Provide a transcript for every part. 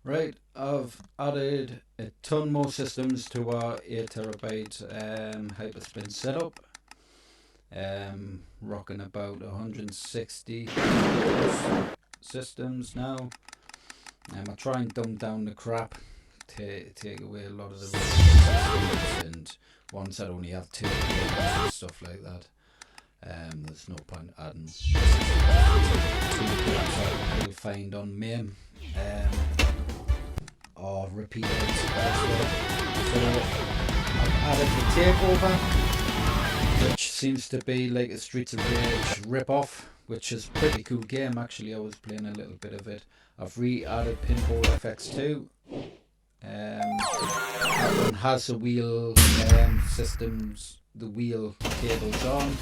Right, I've added a ton more systems to our 8TB Hyperspin setup. Rocking about 160 systems now. I try and dumb down the crap to take away a lot of the systems and ones that only have 2 and stuff like that. There's no point adding 2 that you'll find on MAME or repeated elsewhere. So I've added the takeover, which seems to be like a Streets of Rage rip-off, which is a pretty cool game actually. I was playing a little bit of it. I've re-added Pinball FX2. That one has the wheel systems, the wheel tables on,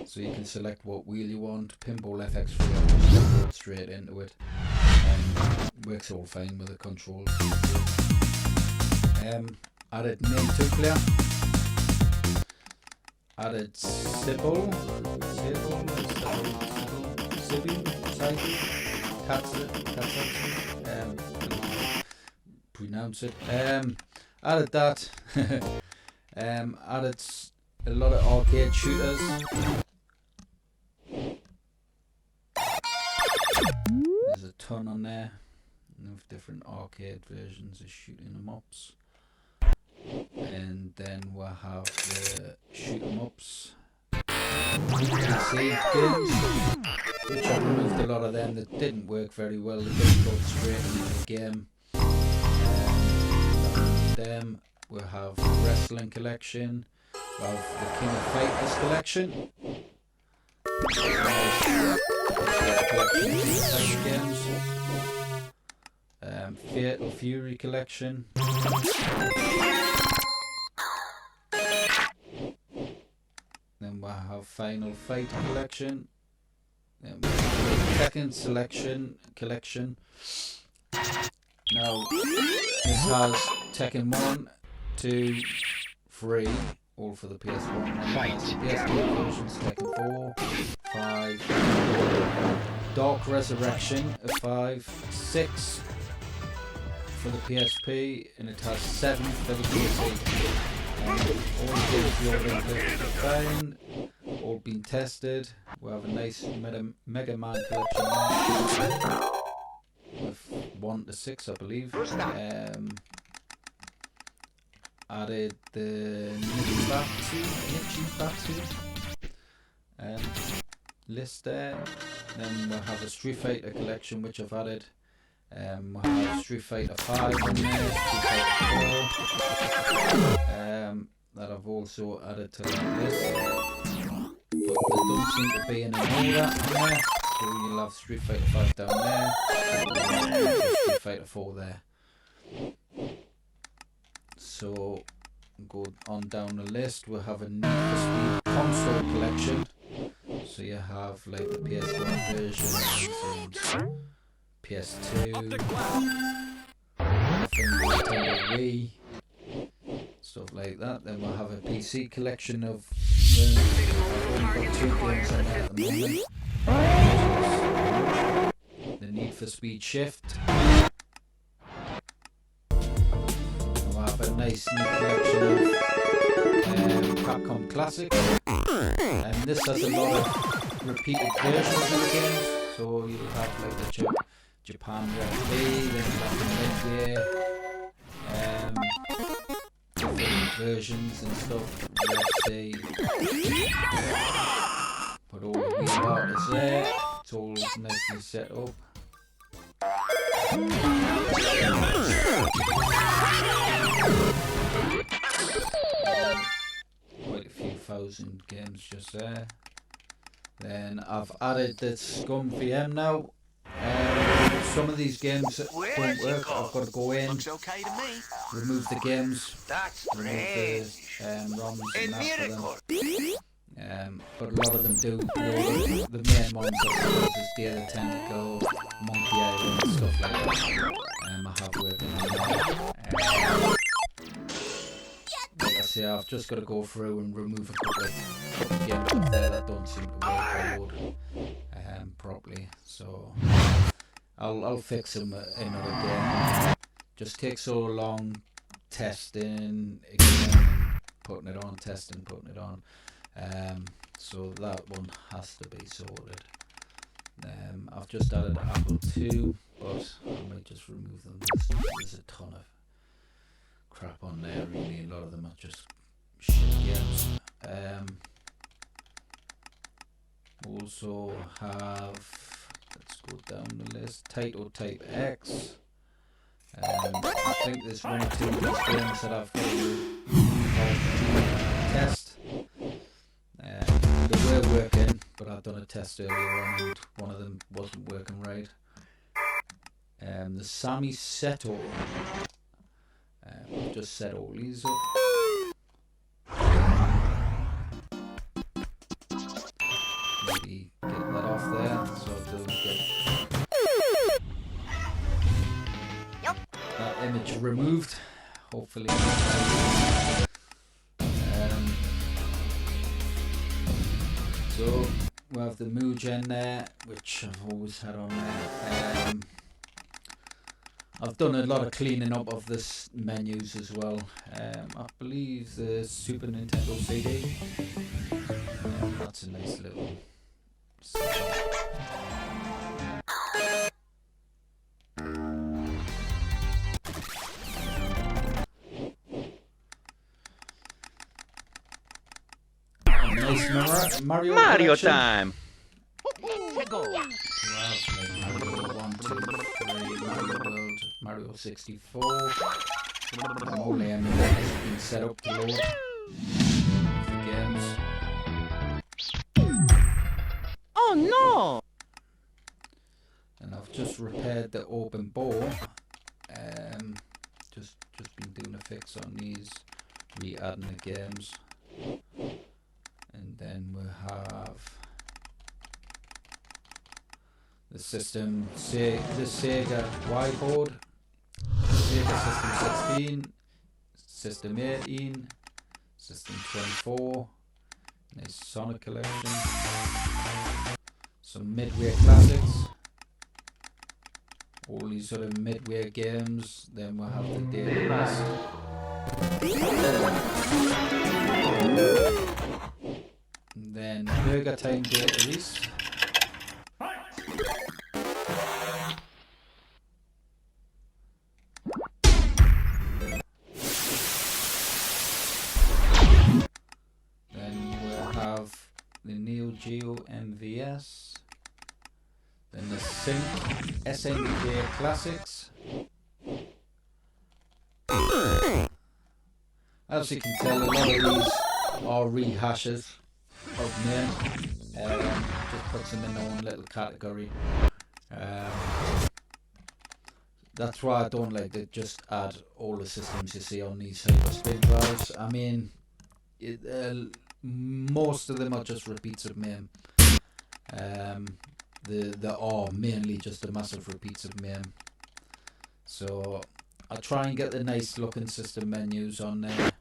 so you can select what wheel you want. Pinball FX3 just go straight into it. Works all fine with the controls. Added name 2 player. Added Sybil, pronounce it. Added that. Added a lot of arcade shooters. There's a ton on there of different arcade versions of shooting 'em ups. And then we'll have the shoot 'em ups PC games, which I removed a lot of them that didn't work very well. They didn't go straight into the game. Them we'll have the wrestling collection, we'll have the King of Fighters collection. Games. Fatal Fury collection. Then we'll have Final Fight collection. Then we'll have Tekken selection collection. Now this has Tekken 1, 2, 3, all for the PS1. Fight. PS2 versions, Tekken 4, 5, Dark Resurrection of 5, 6 for the PSP, and it has 7 for the PC. All the games you already fine, all been tested. We have a nice Mega Man collection now, with 1 to 6, I believe. Added the Nichibatu list there. Then we'll have a Street Fighter collection, which I've added. We'll have Street Fighter 5 on there, Street Fighter 4, that I've also added to that list. But they don't seem to be in an order on there, so you'll have Street Fighter 5 down there, Street Fighter 4 there. So go on down the list, we'll have a Need for Speed console collection. So you have like the PS1 versions and PS2, Nintendo Wii, stuff like that. Then we'll have a PC collection of I've only got 2 games on there at the moment. The Need for Speed Shift. We'll have a nice new collection of Capcom Classic. And this has a lot of repeated versions of the games. So you'll have like the Japan Rep B, then you'll have the different versions and stuff. Let's see. Put all the wheel artists there. It's all nicely set up. Quite a few thousand games just there. Then I've added the Scum VM now. Some of these games that won't work, I've got to go in, remove the games, remove the ROMs and that for them. But a lot of them do. The main ones, I suppose, is the other Tentacle, Monkey Island, and stuff like that. I have working on that. Like I say, I've just got to go through and remove a couple of games up there that don't seem to work properly. So I'll fix them another day. just takes so long testing again, putting it on, testing, putting it on. So that one has to be sorted. I've just added Apple II, but I might just remove them. There's a ton of crap on there, really. A lot of them are just shit games. Also have, let's go down the list, Taito Type X. I think there's one or two of these games that I've got to test. They were working, but I've done a test earlier on and one of them wasn't working right. The Sami Seto. I've just set all these up. Maybe get that off there so I don't get that image removed. Hopefully. So we have the Mugen there, which I've always had on there. I've done a lot of cleaning up of this menus as well. I believe the Super Nintendo CD. That's a nice little setup. Nice Mario time. Mario 1, 2, 3, Mario World, Mario 64. All the emulators have been set up to load the games. Oh no! And I've just repaired the open bore. Just been doing a fix on these, re-adding the games. And then we have the system, the Sega Y board, Sega System 16, System 18, System 24, nice Sonic collection, some Midway classics, all these sort of Midway games. Then we'll have the daily list. And then Burger Time Data Release. Then we'll have the Neo Geo MVS. Then the Sync SNK Classics. As you can tell, a lot of these are rehashes of name. Just puts them in their own little category. That's why I don't like to just add all the systems you see on these Hyperspin drives. I mean, most of them are just repeats of MAME. They are mainly just a massive repeats of MAME. So I try and get the nice looking system menus on there.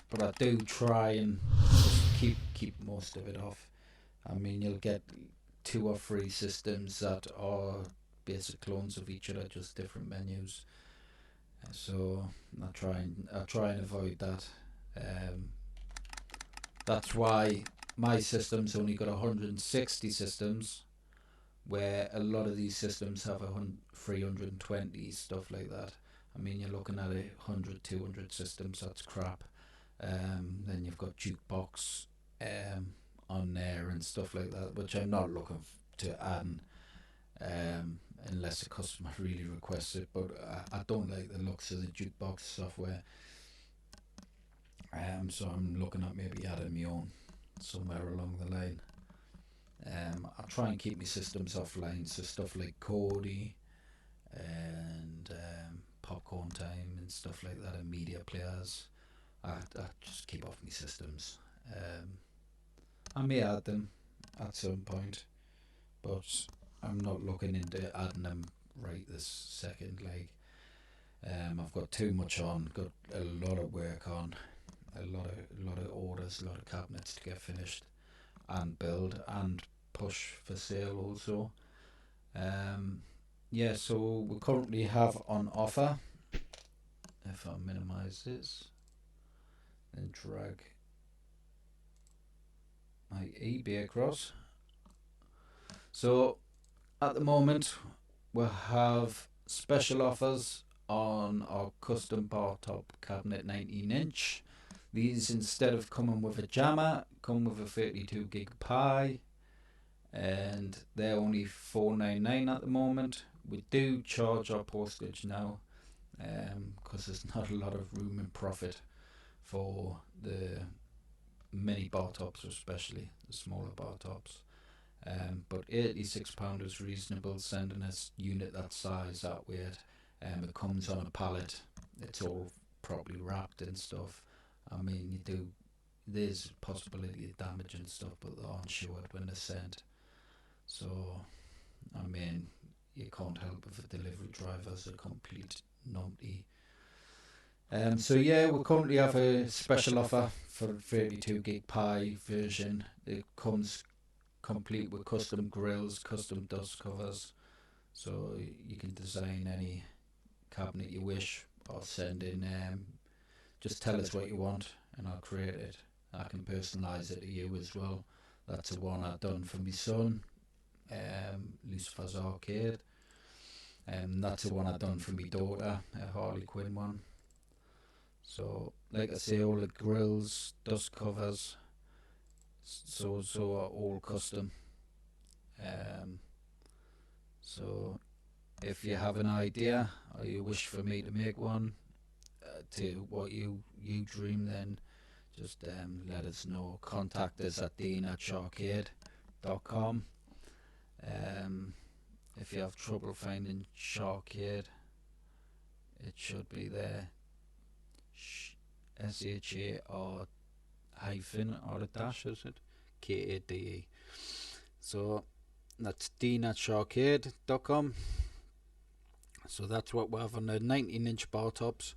But I do try and just keep most of it off. I mean, you'll get 2 or 3 systems that are basic clones of each other, just different menus. So I try and avoid that. That's why my system's only got 160 systems, where a lot of these systems have 320, stuff like that. I mean, you're looking at 100, 200 systems. That's crap. Then you've got jukebox on there and stuff like that, which I'm not looking to add unless a customer really requests it. But I don't like the looks of the jukebox software. So I'm looking at maybe adding my own somewhere along the line. I try and keep my systems offline, so stuff like Cody and Popcorn Time and stuff like that, and media players. I just keep off my systems. I may add them at some point, but I'm not looking into adding them right this second. Like, I've got too much on, got a lot of work on, a lot of orders, a lot of cabinets to get finished and build and push for sale also. yeah, so we currently have on offer, if I minimize this and drag my eBay across. So at the moment we have special offers on our custom bar top cabinet 19-inch. These, instead of coming with a jammer, come with a 32 gig Pi, and they're only $4.99 at the moment. We do charge our postage now, because there's not a lot of room in profit for the mini bar tops, especially the smaller bar tops. But £86 is reasonable, sending a unit that size, that weight. It comes on a pallet. It's all properly wrapped and stuff. I mean, there's a possibility of damage and stuff, but they aren't insured when they're sent. So, I mean, you can't help if a delivery driver's a complete numpty. So yeah, we currently have a special offer for the 32 gig Pi version. It comes complete with custom grills, custom dust covers, so you can design any cabinet you wish, or send in, just tell us what you want and I'll create it. I can personalise it to you as well. That's the one I've done for my son, Lucifer's Arcade, and that's the one I've done for my daughter, a Harley Quinn one. So like I say, all the grills, dust covers, so are all custom. So if you have an idea or you wish for me to make one to what you dream, then just let us know. Contact us at dean@SHAR-KADE.com. If you have trouble finding SHAR-KADE, it should be there. SHAR hyphen or a dash, is it? KADE. So that's dean@SHAR-KADE.com. So that's what we have on the 19-inch bar tops.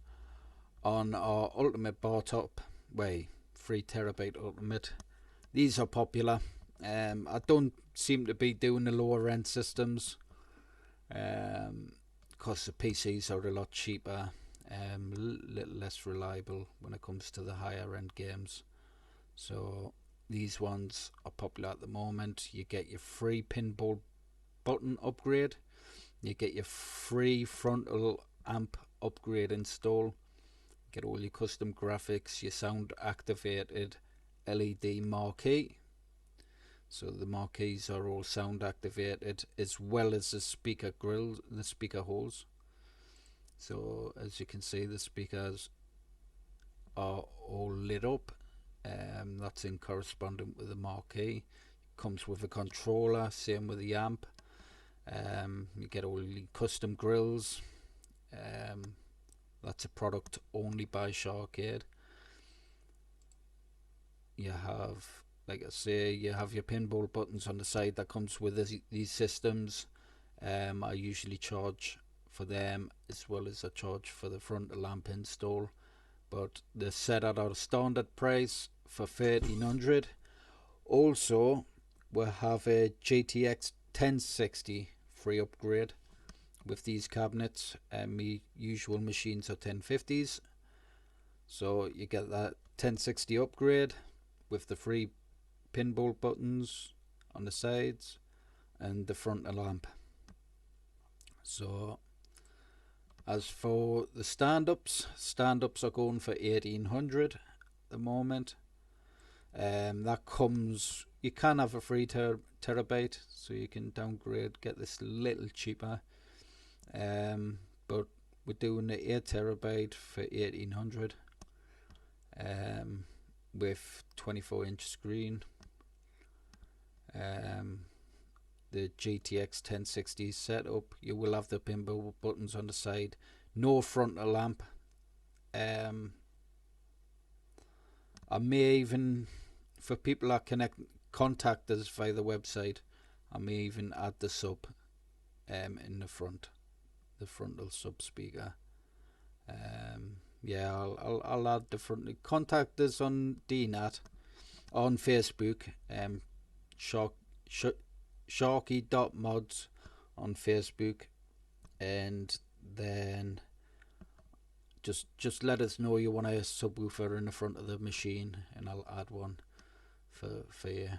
On our ultimate bar top, 3TB ultimate, these are popular. I don't seem to be doing the lower end systems, because the PCs are a lot cheaper, a little less reliable when it comes to the higher end games. So these ones are popular at the moment. You get your free pinball button upgrade, you get your free frontal amp upgrade install, get all your custom graphics, your sound activated LED marquee. So the marquees are all sound activated, as well as the speaker grills, the speaker holes. So as you can see, the speakers are all lit up. That's in correspondent with the marquee. Comes with a controller, same with the amp. You get all the custom grills. That's a product only by SHAR-KADE. You have, like I say, you have your pinball buttons on the side that comes with these systems. I usually charge for them as well as I charge for the frontal lamp install, but they're set at our standard price for $1,300. Also, we'll have a GTX 1060 free upgrade with these cabinets. My usual machines are 1050s, so you get that 1060 upgrade with the free pinball buttons on the sides and the frontal lamp. So as for the stand-ups are going for 1800 at the moment. That comes, you can have a free terabyte, so you can downgrade, get this a little cheaper, but we're doing the 8 terabyte for 1800, with 24-inch screen. The GTX 1060 setup, you will have the pinball buttons on the side, no frontal lamp. I may even, for people that contact us via the website, I may even add the sub in the front, the frontal sub speaker. Yeah, I'll add the front. Contact us on DNAT, on Facebook, sharky.mods on Facebook, and then just let us know you want a subwoofer in the front of the machine, and I'll add one for you.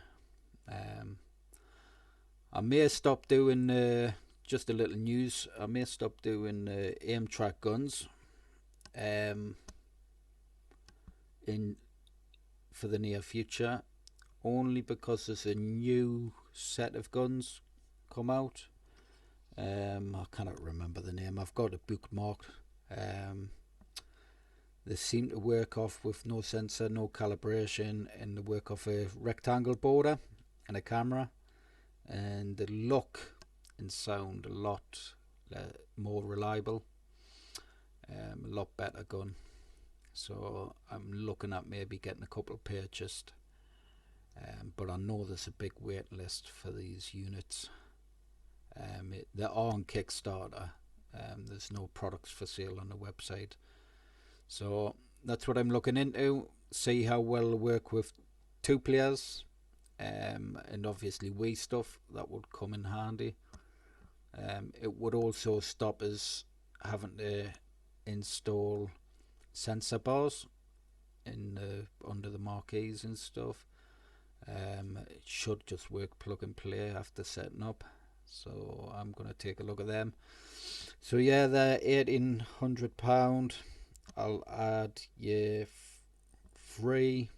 I may stop doing just a little news. I may stop doing aim track guns in for the near future, only because there's a new set of guns come out. I cannot remember the name. I've got it bookmarked. They seem to work off with no sensor, no calibration, and they work off a rectangle border and a camera, and they look and sound a lot more reliable, a lot better gun. So I'm looking at maybe getting a couple purchased, but I know there's a big wait list for these units. They're on Kickstarter. There's no products for sale on the website. So that's what I'm looking into. See how well they work with 2 players, and obviously Wii stuff, that would come in handy. It would also stop us having to install sensor bars in under the marquees and stuff. It should just work plug and play after setting up. So I'm going to take a look at them. So yeah, they're £1,800. I'll add your free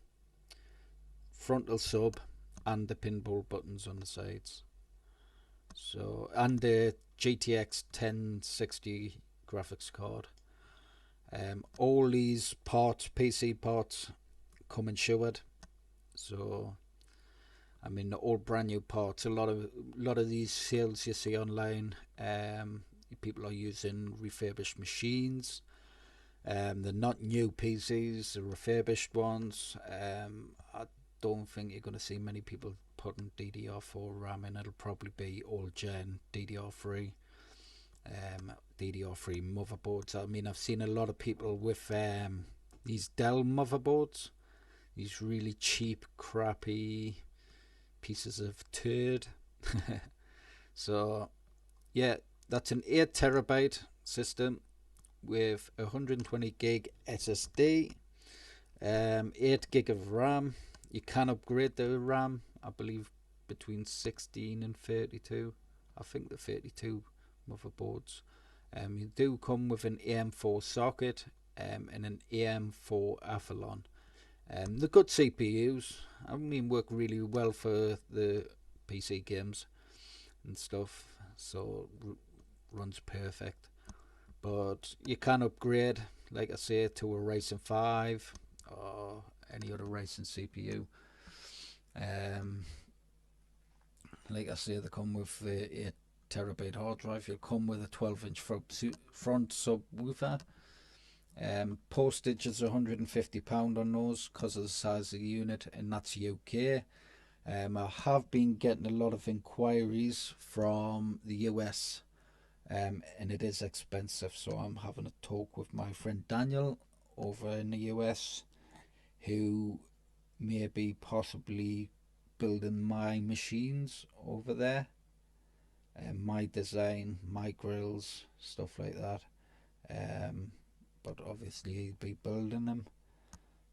frontal sub and the pinball buttons on the sides. So, and the GTX 1060 graphics card. All these parts, PC parts, come insured. So, I mean, all brand new parts. A lot of these sales you see online, people are using refurbished machines. They're not new PCs, they're refurbished ones. I don't think you're going to see many people putting DDR4 RAM in. It'll probably be old gen DDR3, DDR3 motherboards. I mean, I've seen a lot of people with these Dell motherboards, these really cheap, crappy pieces of turd. So, yeah, that's an 8 terabyte system with 120 gig SSD, 8 gig of RAM. You can upgrade the RAM, I believe, between 16 and 32. I think the 32 motherboards. You do come with an AM4 socket and an AM4 Athlon. They're good CPUs. I mean, work really well for the PC games and stuff. So runs perfect. But you can upgrade, like I say, to a Ryzen 5 or any other Ryzen CPU. Like I say, they come with the 8 terabyte hard drive. You'll come with a 12-inch front subwoofer. Postage is £150 on those because of the size of the unit, and that's UK. I have been getting a lot of inquiries from the US, and it is expensive, so I'm having a talk with my friend Daniel over in the US, who may be possibly building my machines over there, my design, my grills, stuff like that. But obviously he'll be building them,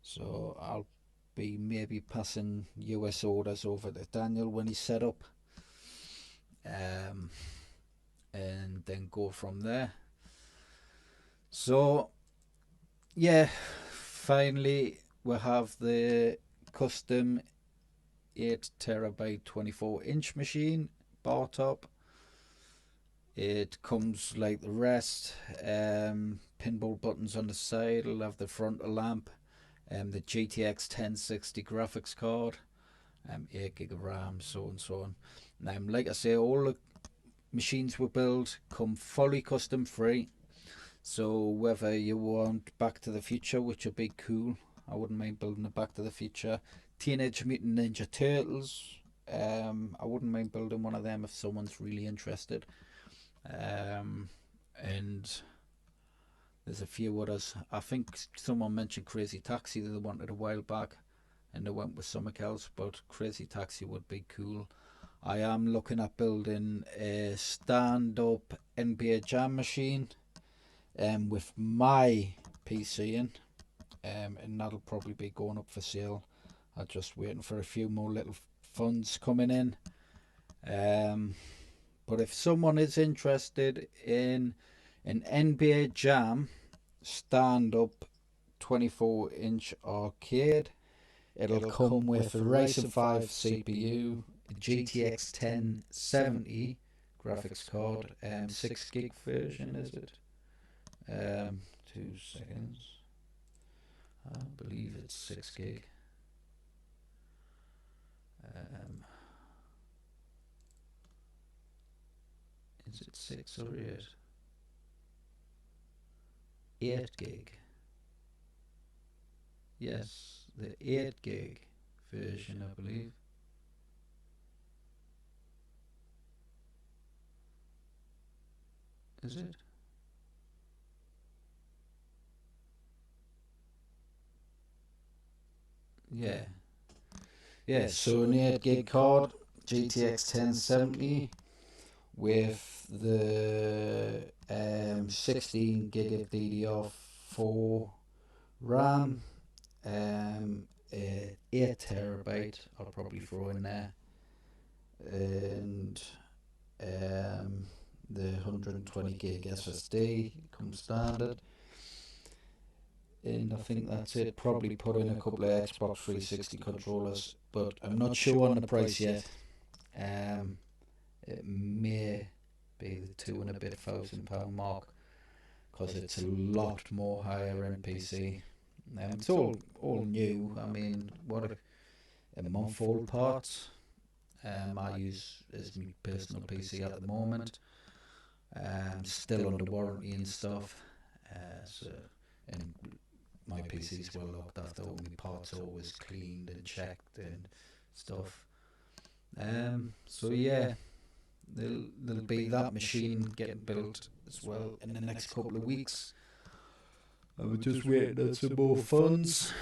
so I'll be maybe passing US orders over to Daniel when he's set up, and then go from there. So yeah, finally we have the custom 8 terabyte 24-inch machine, bar top. It comes like the rest, pinball buttons on the side. It'll have the frontal lamp, the GTX 1060 graphics card, 8 gig of RAM, so on so on. Now, like I say, all the machines we build come fully custom free. So whether you want Back to the Future, which would be cool, I wouldn't mind building a Back to the Future. Teenage Mutant Ninja Turtles, I wouldn't mind building one of them if someone's really interested. And there's a few others. I think someone mentioned Crazy Taxi that they wanted a while back, and they went with something else, but Crazy Taxi would be cool. I am looking at building a stand-up NBA Jam machine with my PC in, and that'll probably be going up for sale. I'm just waiting for a few more little funds coming in. But if someone is interested in an NBA Jam stand-up 24-inch arcade, it'll come with a Ryzen 5 CPU, a GTX 1070 graphics card, 6 gig version is it? 2 seconds. I believe it's 6 gig. Is it 6 or 8? 8 gig. Yes, the 8 gig version, I believe. Is it? Yeah. Yeah, so an 8 gig card, GTX 1070 with the 16 gig of DDR4 RAM, 8 terabyte I'll probably throw in there, and the 120 gig SSD comes standard, and I think that's it. Probably put in a couple of Xbox 360 controllers, but I'm not sure on the price yet. It may be the £2,000 mark, because it's a lot more higher end PC. It's all new. I mean, what a month old parts. I use as my personal PC at the moment. Still under warranty and stuff. And my PC's well looked after. All my parts are always cleaned and checked and stuff. So yeah, there'll be that machine getting built as well in the next couple of weeks. I'm just waiting on some more funds.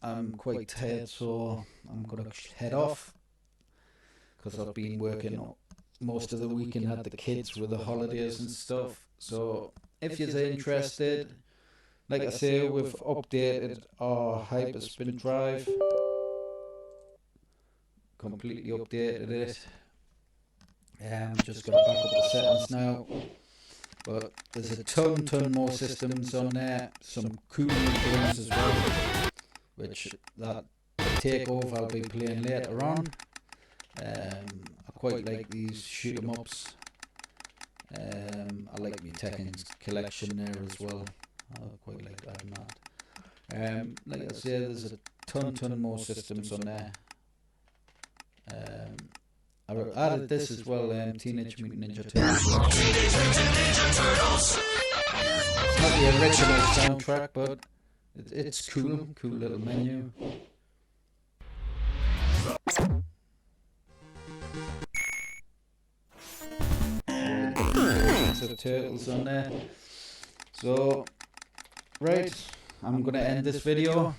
I'm quite tired, so I'm gonna head off, because I've been working most of the weekend, had the kids with the holidays and stuff. So if you're interested, like I say, we've updated our Hyperspin drive, completely updated it. Just got to back up the settings now. But there's a ton more systems on there, some cool games as well, which that Takeover I'll be playing later on. I quite like these shoot 'em ups. I like my Tekken's collection there as well. I quite like that and that. Like I say, there's a ton more systems on there. I added this as well, Teenage Mutant Ninja Turtles. It's not the original soundtrack, but it's cool little menu. Of turtles on there. So, right, I'm going to end this video.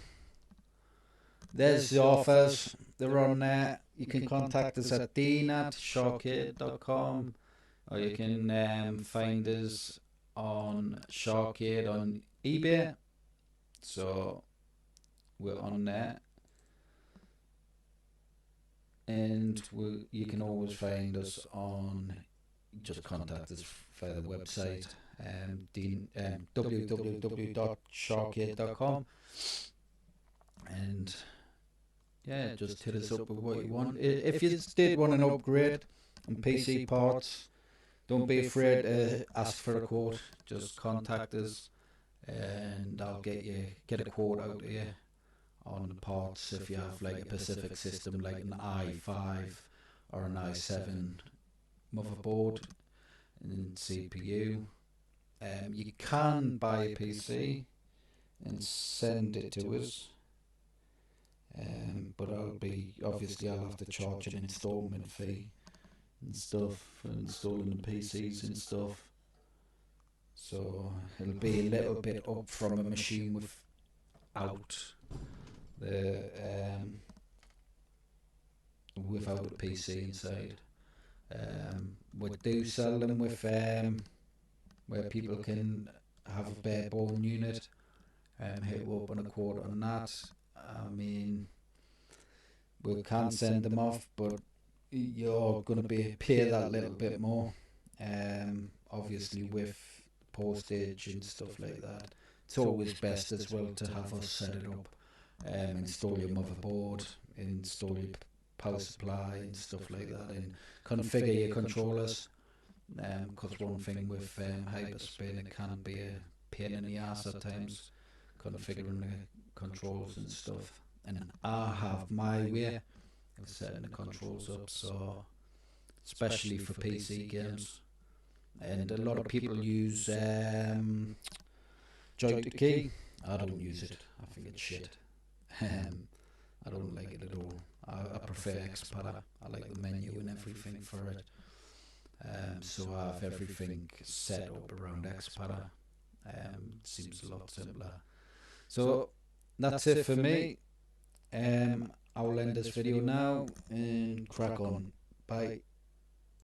There's the offers, they're on there. You can contact us at dean@SHAR-KADE.com, or you can find us on SHAR-KADE on eBay. So we're on there, and you can always find us on, just contact us via the website, www.sharkade.com, and yeah, just hit us up with what you want. If you did want an upgrade on PC parts, don't be afraid to ask for a quote. Just contact us, and I'll get a quote out to you on the parts. If you have like a Pacific system, like an i5 or an i7 motherboard and CPU, you can buy a PC and send it to us, but I'll have to charge an installment fee and stuff for installing the PCs and stuff, so it'll be a little bit up from a machine without a PC inside. We do sell them with where people can have a bare bone unit, hit up on a quote on that. I mean, we can send them off, but you're going to be pay that little bit more. Obviously with postage and stuff like that. It's always best as well to have us set it up, install your motherboard, install your power supply and stuff like that, and configure your controllers. Because one thing with Hyperspin, it can be a pain in the ass at times, configuring the controls and stuff. And I have my way of setting the controls up, so especially for PC games. And a lot of people use joint key. I don't use it. I think it's shit. I don't like it at all. I prefer Xpada. I like the menu and everything for it. So I have everything set up around Xpada. Seems a lot simpler. So that's it for me. I'll end this video now and crack on. Bye.